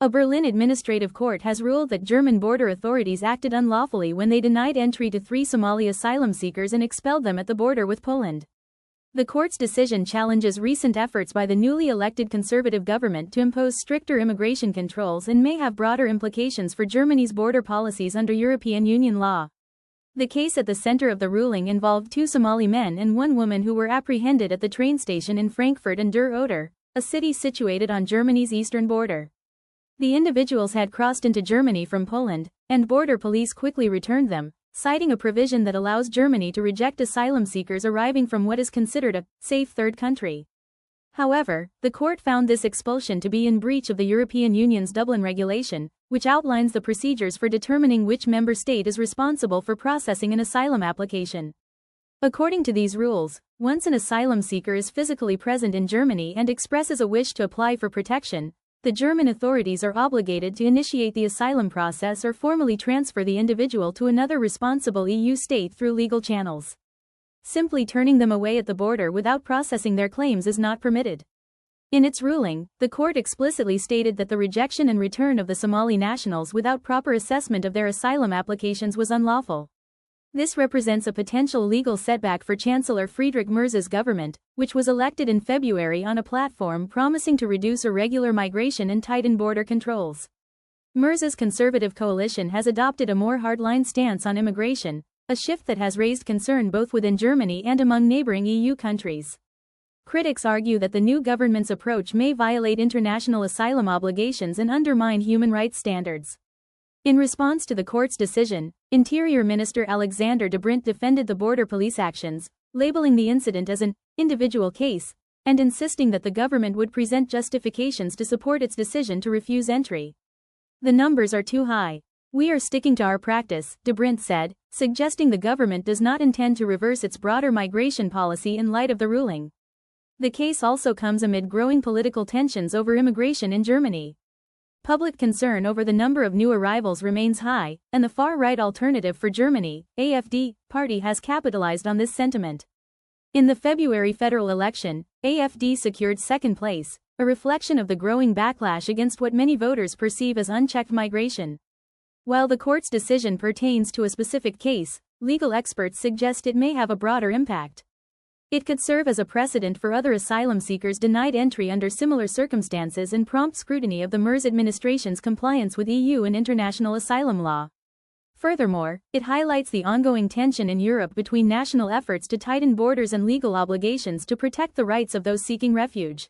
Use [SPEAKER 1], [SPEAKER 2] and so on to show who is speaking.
[SPEAKER 1] A Berlin administrative court has ruled that German border authorities acted unlawfully when they denied entry to 3 Somali asylum seekers and expelled them at the border with Poland. The court's decision challenges recent efforts by the newly elected conservative government to impose stricter immigration controls and may have broader implications for Germany's border policies under European Union law. The case at the center of the ruling involved 2 Somali men and 1 woman who were apprehended at the train station in Frankfurt an der Oder, a city situated on Germany's eastern border. The individuals had crossed into Germany from Poland, and border police quickly returned them, citing a provision that allows Germany to reject asylum seekers arriving from what is considered a safe third country. However, the court found this expulsion to be in breach of the European Union's Dublin regulation, which outlines the procedures for determining which member state is responsible for processing an asylum application. According to these rules, once an asylum seeker is physically present in Germany and expresses a wish to apply for protection, the German authorities are obligated to initiate the asylum process or formally transfer the individual to another responsible EU state through legal channels. Simply turning them away at the border without processing their claims is not permitted. In its ruling, the court explicitly stated that the rejection and return of the Somali nationals without proper assessment of their asylum applications was unlawful. This represents a potential legal setback for Chancellor Friedrich Merz's government, which was elected in February on a platform promising to reduce irregular migration and tighten border controls. Merz's conservative coalition has adopted a more hardline stance on immigration, a shift that has raised concern both within Germany and among neighboring EU countries. Critics argue that the new government's approach may violate international asylum obligations and undermine human rights standards. In response to the court's decision, Interior Minister Alexander De Brint defended the border police actions, labeling the incident as an individual case, and insisting that the government would present justifications to support its decision to refuse entry. The numbers are too high. We are sticking to our practice, De Brint said, suggesting the government does not intend to reverse its broader migration policy in light of the ruling. The case also comes amid growing political tensions over immigration in Germany. Public concern over the number of new arrivals remains high, and the far-right Alternative for Germany, AfD, party has capitalized on this sentiment. In the February federal election, AfD secured second place, a reflection of the growing backlash against what many voters perceive as unchecked migration. While the court's decision pertains to a specific case, legal experts suggest it may have a broader impact. It could serve as a precedent for other asylum seekers denied entry under similar circumstances and prompt scrutiny of the Merz administration's compliance with EU and international asylum law. Furthermore, it highlights the ongoing tension in Europe between national efforts to tighten borders and legal obligations to protect the rights of those seeking refuge.